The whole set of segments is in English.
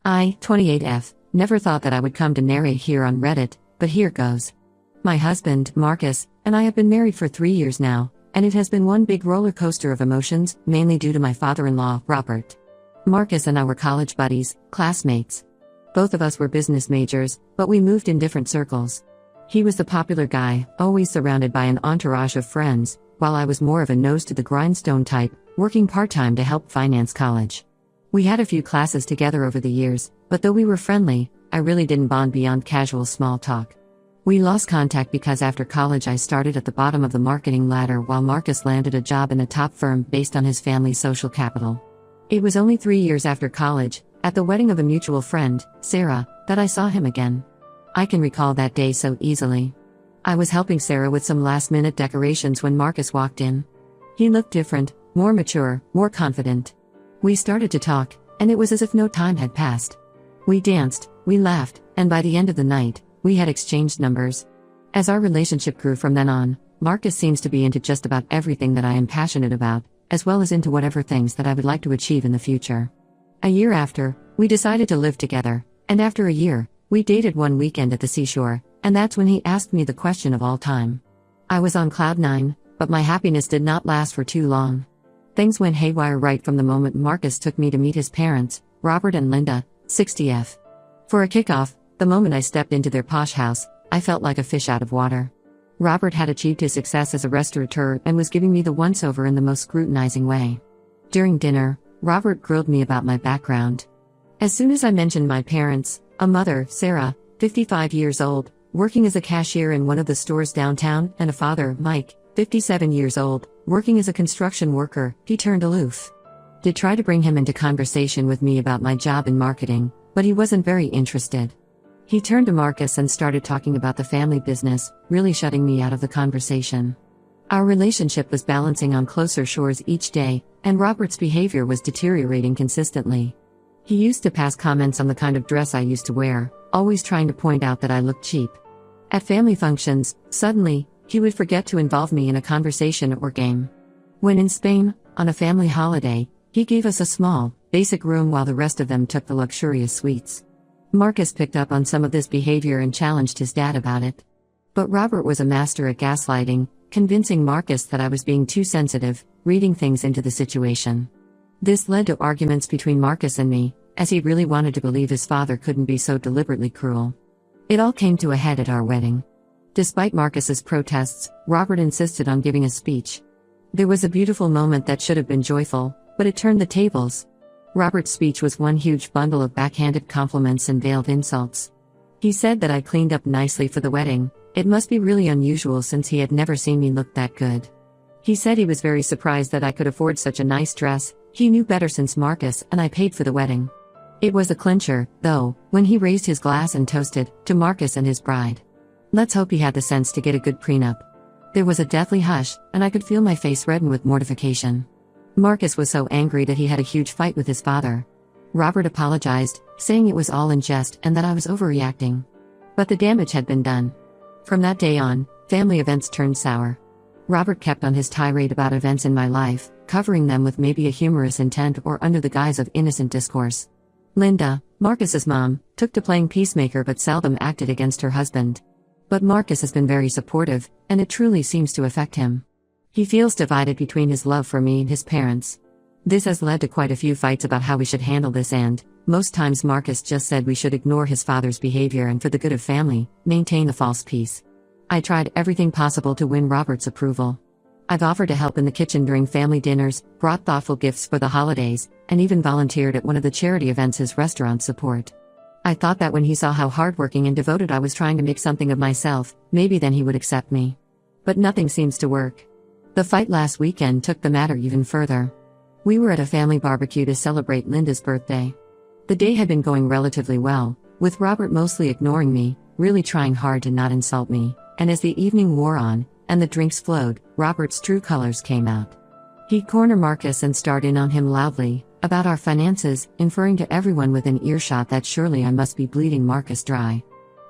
I, 28F, never thought that I would come to narrate here on Reddit, but here goes. My husband, Marcus, and I have been married for 3 years now, and it has been one big roller coaster of emotions, mainly due to my father-in-law, Robert. Marcus and I were college buddies, classmates. Both of us were business majors, but we moved in different circles. He was the popular guy, always surrounded by an entourage of friends, while I was more of a nose-to-the-grindstone type, working part-time to help finance college. We had a few classes together over the years, but though we were friendly, I really didn't bond beyond casual small talk. We lost contact because after college I started at the bottom of the marketing ladder while Marcus landed a job in a top firm based on his family's social capital. It was only 3 years after college, at the wedding of a mutual friend, Sarah, that I saw him again. I can recall that day so easily. I was helping Sarah with some last-minute decorations when Marcus walked in. He looked different, more mature, more confident. We started to talk, and it was as if no time had passed. We danced, we laughed, and by the end of the night, we had exchanged numbers. As our relationship grew from then on, Marcus seems to be into just about everything that I am passionate about, as well as into whatever things that I would like to achieve in the future. A year after, we decided to live together, and after a year, we dated one weekend at the seashore, and that's when he asked me the question of all time. I was on cloud 9, but my happiness did not last for too long. Things went haywire right from the moment Marcus took me to meet his parents, Robert and Linda, 60F. For a kickoff, the moment I stepped into their posh house, I felt like a fish out of water. Robert had achieved his success as a restaurateur and was giving me the once-over in the most scrutinizing way. During dinner, Robert grilled me about my background. As soon as I mentioned my parents, a mother, Sarah, 55 years old, working as a cashier in one of the stores downtown, and a father, Mike, 57 years old, working as a construction worker, he turned aloof. Did try to bring him into conversation with me about my job in marketing, but he wasn't very interested. He turned to Marcus and started talking about the family business, really shutting me out of the conversation. Our relationship was balancing on closer shores each day, and Robert's behavior was deteriorating consistently. He used to pass comments on the kind of dress I used to wear, always trying to point out that I looked cheap. At family functions, suddenly, he would forget to involve me in a conversation or game. When in Spain, on a family holiday, he gave us a small, basic room while the rest of them took the luxurious suites. Marcus picked up on some of this behavior and challenged his dad about it. But Robert was a master at gaslighting, convincing Marcus that I was being too sensitive, reading things into the situation. This led to arguments between Marcus and me, as he really wanted to believe his father couldn't be so deliberately cruel. It all came to a head at our wedding. Despite Marcus's protests, Robert insisted on giving a speech. There was a beautiful moment that should have been joyful, but it turned the tables. Robert's speech was one huge bundle of backhanded compliments and veiled insults. He said that I cleaned up nicely for the wedding. It must be really unusual since he had never seen me look that good. He said he was very surprised that I could afford such a nice dress. He knew better since Marcus and I paid for the wedding. It was a clincher, though, when he raised his glass and toasted to Marcus and his bride. Let's hope he had the sense to get a good prenup. There was a deathly hush, and I could feel my face redden with mortification. Marcus was so angry that he had a huge fight with his father. Robert apologized, saying it was all in jest and that I was overreacting. But the damage had been done. From that day on, family events turned sour. Robert kept on his tirade about events in my life, covering them with maybe a humorous intent or under the guise of innocent discourse. Linda, Marcus's mom, took to playing peacemaker but seldom acted against her husband. But Marcus has been very supportive, and it truly seems to affect him. He feels divided between his love for me and his parents. This has led to quite a few fights about how we should handle this, and most times Marcus just said we should ignore his father's behavior and for the good of family, maintain a false peace. I tried everything possible to win Robert's approval. I've offered to help in the kitchen during family dinners, brought thoughtful gifts for the holidays, and even volunteered at one of the charity events his restaurants support. I thought that when he saw how hardworking and devoted I was trying to make something of myself, maybe then he would accept me. But nothing seems to work. The fight last weekend took the matter even further. We were at a family barbecue to celebrate Linda's birthday. The day had been going relatively well, with Robert mostly ignoring me, really trying hard to not insult me, and as the evening wore on, and the drinks flowed, Robert's true colors came out. He'd corner Marcus and start in on him loudly, about our finances, inferring to everyone within earshot that surely I must be bleeding Marcus dry.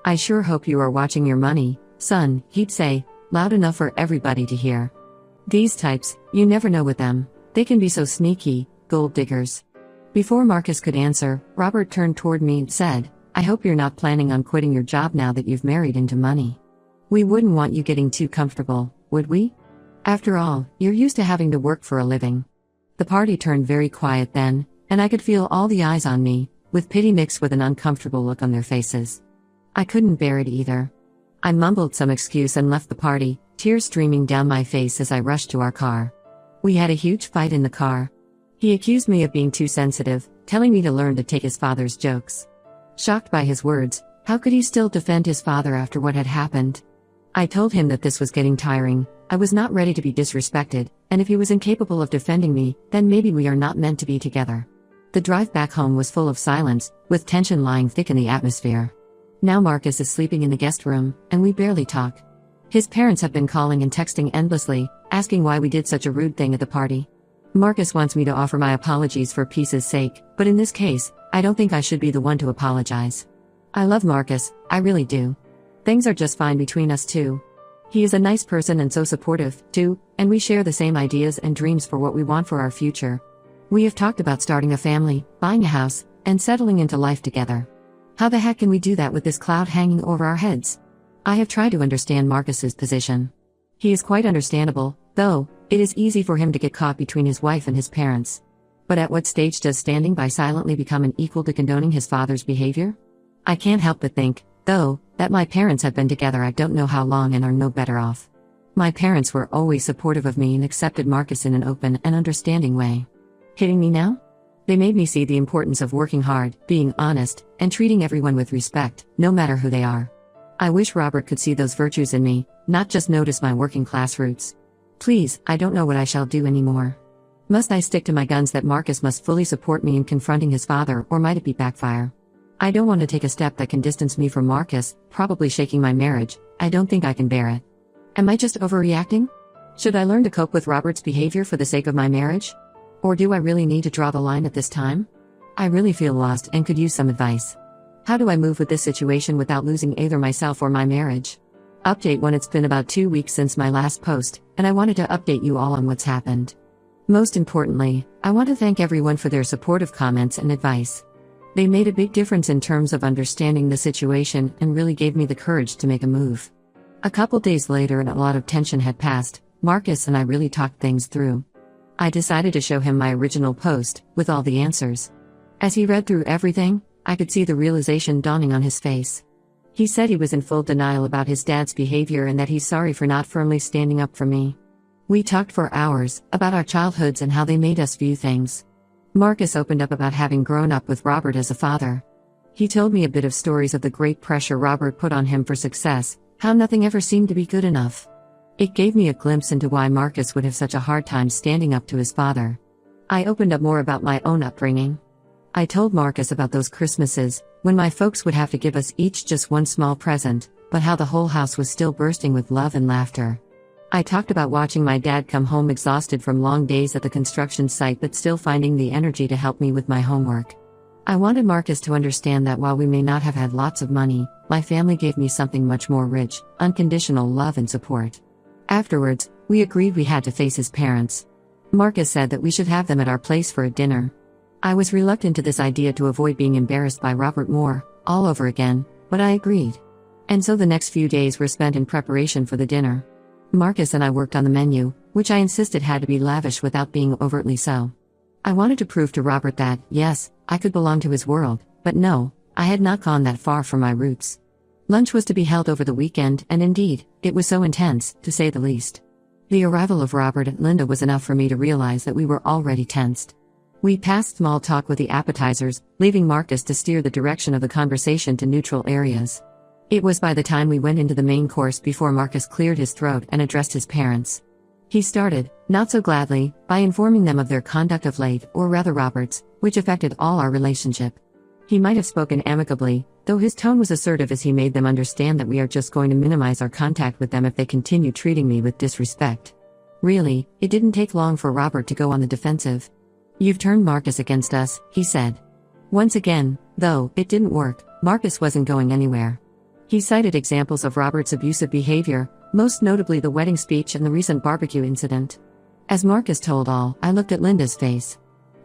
"I sure hope you are watching your money, son," he'd say, loud enough for everybody to hear. These types, you never know with them, they can be so sneaky, gold diggers. Before Marcus could answer, Robert turned toward me and said, "I hope you're not planning on quitting your job now that you've married into money. We wouldn't want you getting too comfortable, would we? After all, you're used to having to work for a living." The party turned very quiet then, and I could feel all the eyes on me, with pity mixed with an uncomfortable look on their faces. I couldn't bear it either. I mumbled some excuse and left the party, tears streaming down my face as I rushed to our car. We had a huge fight in the car. He accused me of being too sensitive, telling me to learn to take his father's jokes. Shocked by his words, how could he still defend his father after what had happened? I told him that this was getting tiring, I was not ready to be disrespected, and if he was incapable of defending me, then maybe we are not meant to be together. The drive back home was full of silence, with tension lying thick in the atmosphere. Now Marcus is sleeping in the guest room, and we barely talk. His parents have been calling and texting endlessly, asking why we did such a rude thing at the party. Marcus wants me to offer my apologies for peace's sake, but in this case, I don't think I should be the one to apologize. I love Marcus, I really do. Things are just fine between us two. He is a nice person and so supportive, too, and we share the same ideas and dreams for what we want for our future. We have talked about starting a family, buying a house, and settling into life together. How the heck can we do that with this cloud hanging over our heads? I have tried to understand Marcus's position. He is quite understandable, though. It is easy for him to get caught between his wife and his parents. But at what stage does standing by silently become an equal to condoning his father's behavior? I can't help but think, though, that my parents have been together I don't know how long and are no better off. My parents were always supportive of me and accepted Marcus in an open and understanding way. Hitting me now? They made me see the importance of working hard, being honest, and treating everyone with respect, no matter who they are. I wish Robert could see those virtues in me, not just notice my working class roots. Please, I don't know what I shall do anymore. Must I stick to my guns that Marcus must fully support me in confronting his father, or might it be backfire? I don't want to take a step that can distance me from Marcus, probably shaking my marriage. I don't think I can bear it. Am I just overreacting? Should I learn to cope with Robert's behavior for the sake of my marriage? Or do I really need to draw the line at this time? I really feel lost and could use some advice. How do I move with this situation without losing either myself or my marriage? Update 1. It's been about 2 weeks since my last post, and I wanted to update you all on what's happened. Most importantly, I want to thank everyone for their supportive comments and advice. They made a big difference in terms of understanding the situation and really gave me the courage to make a move. A couple days later and a lot of tension had passed, Marcus and I really talked things through. I decided to show him my original post, with all the answers. As he read through everything, I could see the realization dawning on his face. He said he was in full denial about his dad's behavior and that he's sorry for not firmly standing up for me. We talked for hours, about our childhoods and how they made us view things. Marcus opened up about having grown up with Robert as a father. He told me a bit of stories of the great pressure Robert put on him for success, how nothing ever seemed to be good enough. It gave me a glimpse into why Marcus would have such a hard time standing up to his father. I opened up more about my own upbringing. I told Marcus about those Christmases, when my folks would have to give us each just one small present, but how the whole house was still bursting with love and laughter. I talked about watching my dad come home exhausted from long days at the construction site but still finding the energy to help me with my homework. I wanted Marcus to understand that while we may not have had lots of money, my family gave me something much more rich, unconditional love and support. Afterwards, we agreed we had to face his parents. Marcus said that we should have them at our place for a dinner. I was reluctant to this idea to avoid being embarrassed by Robert Moore, all over again, but I agreed. And so the next few days were spent in preparation for the dinner. Marcus and I worked on the menu, which I insisted had to be lavish without being overtly so. I wanted to prove to Robert that, yes, I could belong to his world, but no, I had not gone that far from my roots. Lunch was to be held over the weekend, and indeed, it was so intense, to say the least. The arrival of Robert and Linda was enough for me to realize that we were already tensed. We passed small talk with the appetizers, leaving Marcus to steer the direction of the conversation to neutral areas. It was by the time we went into the main course before Marcus cleared his throat and addressed his parents. He started, not so gladly, by informing them of their conduct of late, or rather Robert's, which affected all our relationship. He might have spoken amicably, though his tone was assertive as he made them understand that we are just going to minimize our contact with them if they continue treating me with disrespect. Really, it didn't take long for Robert to go on the defensive. "You've turned Marcus against us," he said. Once again, though, it didn't work. Marcus wasn't going anywhere. He cited examples of Robert's abusive behavior, most notably the wedding speech and the recent barbecue incident. As Marcus told all, I looked at Linda's face.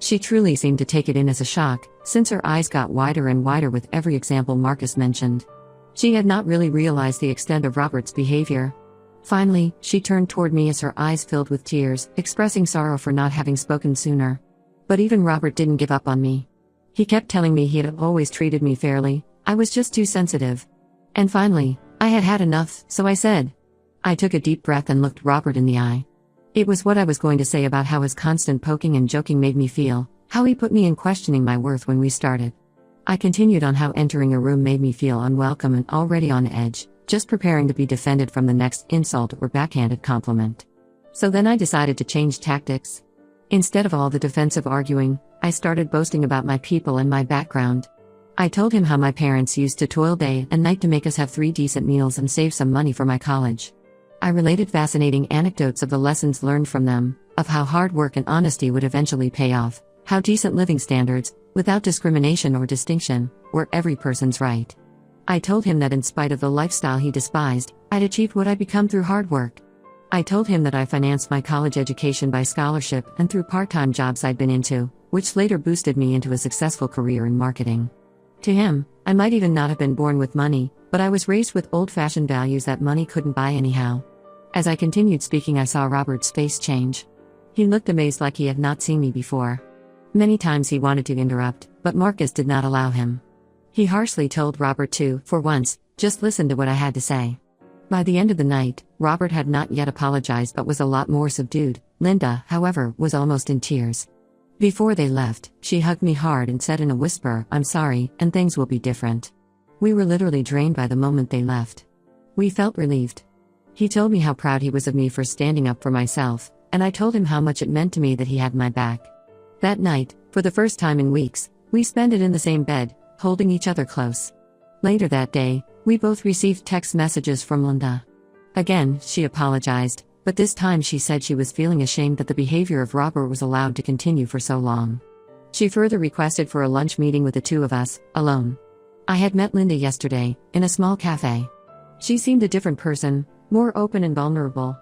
She truly seemed to take it in as a shock, since her eyes got wider and wider with every example Marcus mentioned. She had not really realized the extent of Robert's behavior. Finally, she turned toward me as her eyes filled with tears, expressing sorrow for not having spoken sooner. But even Robert didn't give up on me. He kept telling me he had always treated me fairly, I was just too sensitive. And finally, I had had enough, so I said. I took a deep breath and looked Robert in the eye. It was what I was going to say about how his constant poking and joking made me feel, how he put me in questioning my worth when we started. I continued on how entering a room made me feel unwelcome and already on edge, just preparing to be defended from the next insult or backhanded compliment. So then I decided to change tactics. Instead of all the defensive arguing, I started boasting about my people and my background. I told him how my parents used to toil day and night to make us have 3 decent meals and save some money for my college. I related fascinating anecdotes of the lessons learned from them, of how hard work and honesty would eventually pay off, how decent living standards, without discrimination or distinction, were every person's right. I told him that in spite of the lifestyle he despised, I'd achieved what I'd become through hard work. I told him that I financed my college education by scholarship and through part-time jobs I'd been into, which later boosted me into a successful career in marketing. To him, I might even not have been born with money, but I was raised with old-fashioned values that money couldn't buy anyhow. As I continued speaking, I saw Robert's face change. He looked amazed like he had not seen me before. Many times he wanted to interrupt, but Marcus did not allow him. He harshly told Robert to, for once, just listen to what I had to say. By the end of the night, Robert had not yet apologized but was a lot more subdued. Linda, however, was almost in tears. Before they left, she hugged me hard and said in a whisper, "I'm sorry, and things will be different." We were literally drained by the moment they left. We felt relieved. He told me how proud he was of me for standing up for myself, and I told him how much it meant to me that he had my back. That night, for the first time in weeks, we spent it in the same bed, holding each other close. Later that day, we both received text messages from Linda. Again, she apologized, but this time she said she was feeling ashamed that the behavior of Robert was allowed to continue for so long. She further requested for a lunch meeting with the two of us, alone. I had met Linda yesterday, in a small cafe. She seemed a different person, more open and vulnerable.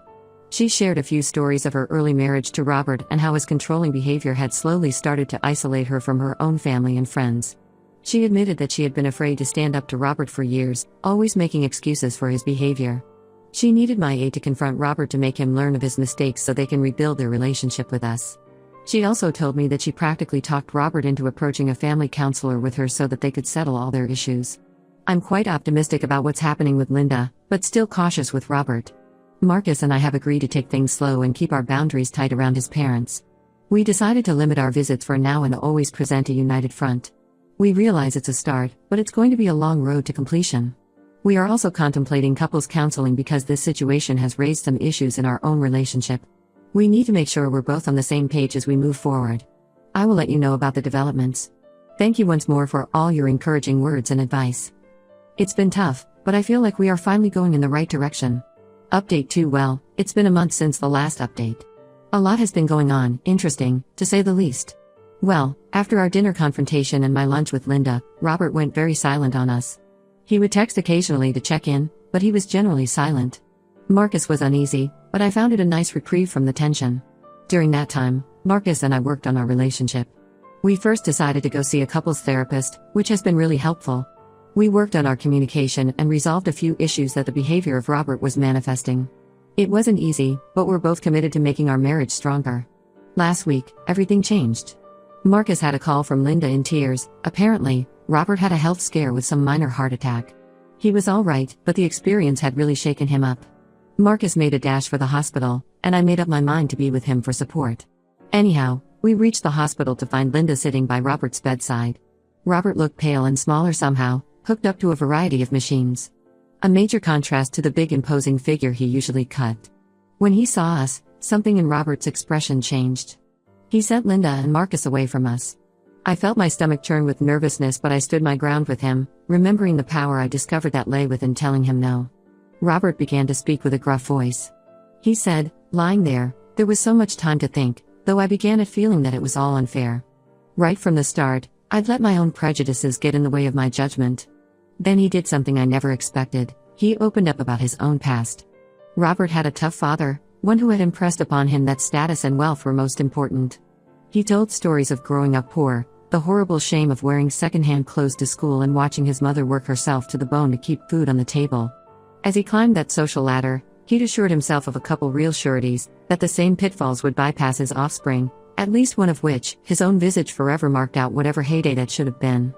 She shared a few stories of her early marriage to Robert and how his controlling behavior had slowly started to isolate her from her own family and friends. She admitted that she had been afraid to stand up to Robert for years, always making excuses for his behavior. She needed my aid to confront Robert to make him learn of his mistakes so they can rebuild their relationship with us. She also told me that she practically talked Robert into approaching a family counselor with her so that they could settle all their issues. I'm quite optimistic about what's happening with Linda, but still cautious with Robert. Marcus and I have agreed to take things slow and keep our boundaries tight around his parents. We decided to limit our visits for now and always present a united front. We realize it's a start, but it's going to be a long road to completion. We are also contemplating couples counseling because this situation has raised some issues in our own relationship. We need to make sure we're both on the same page as we move forward. I will let you know about the developments. Thank you once more for all your encouraging words and advice. It's been tough, but I feel like we are finally going in the right direction. Update 2. Well, it's been a month since the last update. A lot has been going on, interesting, to say the least. Well, after our dinner confrontation and my lunch with Linda, Robert went very silent on us. He would text occasionally to check in, but he was generally silent. Marcus was uneasy, but I found it a nice reprieve from the tension. During that time, Marcus and I worked on our relationship. We first decided to go see a couples therapist, which has been really helpful. We worked on our communication and resolved a few issues that the behavior of Robert was manifesting. It wasn't easy, but we're both committed to making our marriage stronger. Last week, everything changed. Marcus had a call from Linda in tears. Apparently, Robert had a health scare with some minor heart attack. He was all right, but the experience had really shaken him up. Marcus made a dash for the hospital, and I made up my mind to be with him for support. Anyhow, we reached the hospital to find Linda sitting by Robert's bedside. Robert looked pale and smaller somehow, hooked up to a variety of machines. A major contrast to the big imposing figure he usually cut. When he saw us, something in Robert's expression changed. He sent Linda and Marcus away from us. I felt my stomach churn with nervousness, but I stood my ground with him, remembering the power I discovered that lay within telling him no. Robert began to speak with a gruff voice. He said, lying there was so much time to think, though I began at feeling that it was all unfair. Right from the start, I'd let my own prejudices get in the way of my judgment. Then he did something I never expected. He opened up about his own past. Robert had a tough father, one who had impressed upon him that status and wealth were most important. He told stories of growing up poor, the horrible shame of wearing secondhand clothes to school and watching his mother work herself to the bone to keep food on the table. As he climbed that social ladder, he'd assured himself of a couple real sureties, that the same pitfalls would bypass his offspring, at least one of which, his own visage, forever marked out whatever heyday that should have been.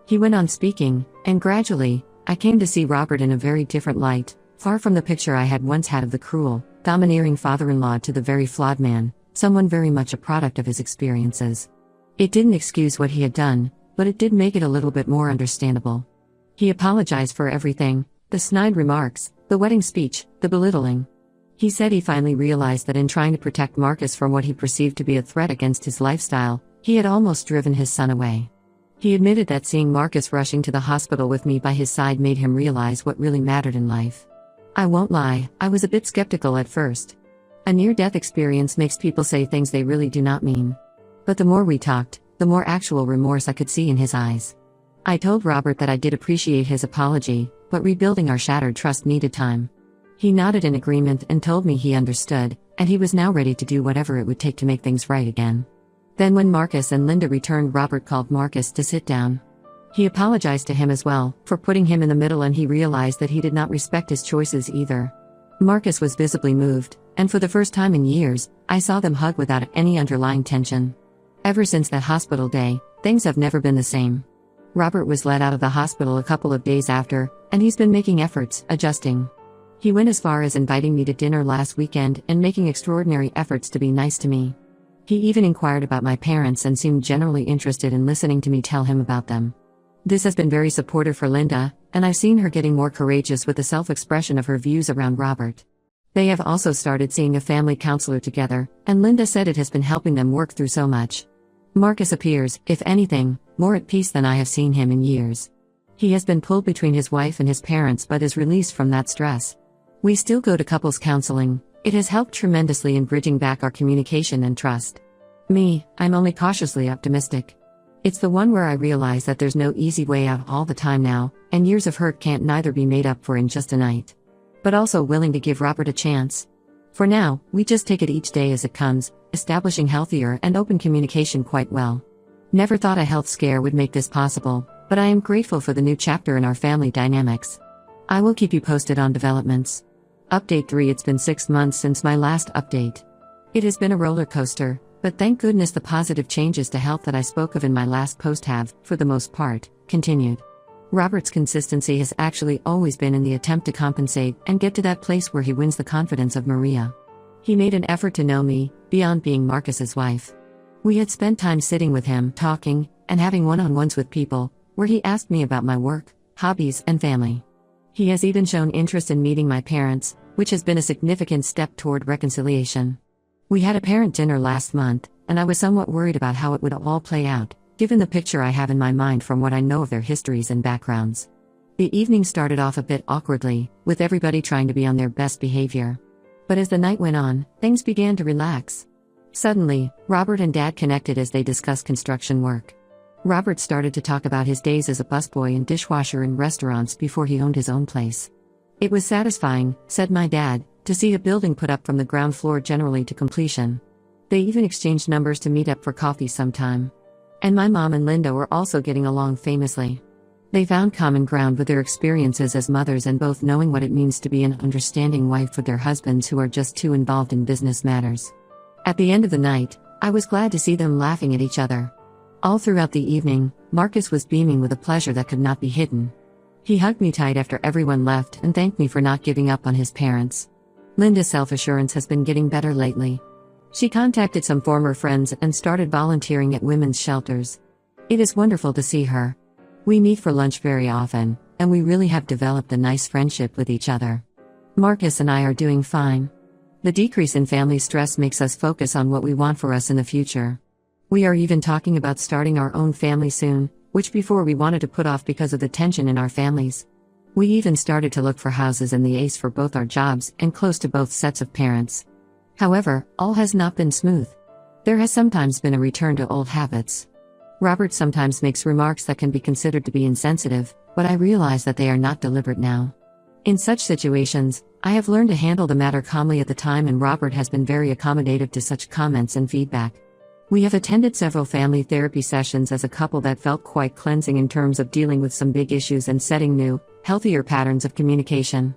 He went on speaking, and gradually, I came to see Robert in a very different light, far from the picture I had once had of the cruel, domineering father-in-law to the very flawed man, someone very much a product of his experiences. It didn't excuse what he had done, but it did make it a little bit more understandable. He apologized for everything, the snide remarks, the wedding speech, the belittling. He said he finally realized that in trying to protect Marcus from what he perceived to be a threat against his lifestyle, he had almost driven his son away. He admitted that seeing Marcus rushing to the hospital with me by his side made him realize what really mattered in life. I won't lie, I was a bit skeptical at first. A near-death experience makes people say things they really do not mean. But the more we talked, the more actual remorse I could see in his eyes. I told Robert that I did appreciate his apology, but rebuilding our shattered trust needed time. He nodded in agreement and told me he understood, and he was now ready to do whatever it would take to make things right again. Then when Marcus and Linda returned, Robert called Marcus to sit down. He apologized to him as well, for putting him in the middle, and he realized that he did not respect his choices either. Marcus was visibly moved, and for the first time in years, I saw them hug without any underlying tension. Ever since that hospital day, things have never been the same. Robert was let out of the hospital a couple of days after, and he's been making efforts, adjusting. He went as far as inviting me to dinner last weekend and making extraordinary efforts to be nice to me. He even inquired about my parents and seemed generally interested in listening to me tell him about them. This has been very supportive for Linda, and I've seen her getting more courageous with the self-expression of her views around Robert. They have also started seeing a family counselor together, and Linda said it has been helping them work through so much. Marcus appears, if anything, more at peace than I have seen him in years. He has been pulled between his wife and his parents but is released from that stress. We still go to couples counseling. It has helped tremendously in bridging back our communication and trust. Me, I'm only cautiously optimistic. It's the one where I realize that there's no easy way out all the time now, and years of hurt can't neither be made up for in just a night. But also willing to give Robert a chance. For now, we just take it each day as it comes, establishing healthier and open communication quite well. Never thought a health scare would make this possible, but I am grateful for the new chapter in our family dynamics. I will keep you posted on developments. Update 3. It's been 6 months since my last update. It has been a roller coaster, but thank goodness the positive changes to health that I spoke of in my last post have, for the most part, continued. Robert's consistency has actually always been in the attempt to compensate and get to that place where he wins the confidence of Maria. He made an effort to know me, beyond being Marcus's wife. We had spent time sitting with him, talking, and having one-on-ones with people, where he asked me about my work, hobbies, and family. He has even shown interest in meeting my parents, which has been a significant step toward reconciliation. We had a parent dinner last month, and I was somewhat worried about how it would all play out, given the picture I have in my mind from what I know of their histories and backgrounds. The evening started off a bit awkwardly, with everybody trying to be on their best behavior. But as the night went on, things began to relax. Suddenly, Robert and Dad connected as they discussed construction work. Robert started to talk about his days as a busboy and dishwasher in restaurants before he owned his own place. It was satisfying, said my dad, to see a building put up from the ground floor generally to completion. They even exchanged numbers to meet up for coffee sometime. And my mom and Linda were also getting along famously. They found common ground with their experiences as mothers and both knowing what it means to be an understanding wife for their husbands who are just too involved in business matters. At the end of the night, I was glad to see them laughing at each other. All throughout the evening, Marcus was beaming with a pleasure that could not be hidden. He hugged me tight after everyone left and thanked me for not giving up on his parents. Linda's self-assurance has been getting better lately. She contacted some former friends and started volunteering at women's shelters. It is wonderful to see her. We meet for lunch very often, and we really have developed a nice friendship with each other. Marcus and I are doing fine. The decrease in family stress makes us focus on what we want for us in the future. We are even talking about starting our own family soon, which before we wanted to put off because of the tension in our families. We even started to look for houses in the Ace for both our jobs and close to both sets of parents. However, all has not been smooth. There has sometimes been a return to old habits. Robert sometimes makes remarks that can be considered to be insensitive, but I realize that they are not deliberate now. In such situations, I have learned to handle the matter calmly at the time, and Robert has been very accommodative to such comments and feedback. We have attended several family therapy sessions as a couple that felt quite cleansing in terms of dealing with some big issues and setting new, healthier patterns of communication.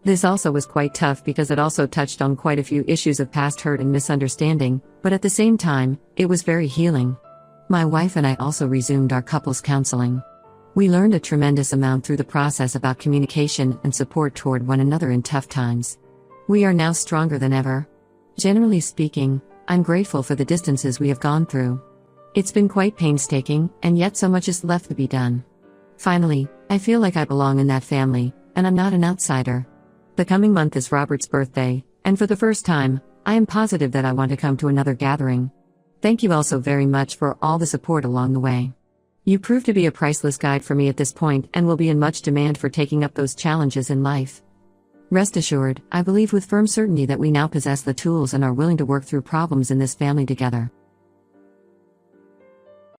This also was quite tough because it also touched on quite a few issues of past hurt and misunderstanding, but at the same time, it was very healing. My wife and I also resumed our couples counseling. We learned a tremendous amount through the process about communication and support toward one another in tough times. We are now stronger than ever. Generally speaking, I'm grateful for the distances we have gone through. It's been quite painstaking, and yet so much is left to be done. Finally, I feel like I belong in that family, and I'm not an outsider. The coming month is Robert's birthday, and for the first time, I am positive that I want to come to another gathering. Thank you all so very much for all the support along the way. You prove to be a priceless guide for me at this point and will be in much demand for taking up those challenges in life. Rest assured, I believe with firm certainty that we now possess the tools and are willing to work through problems in this family together.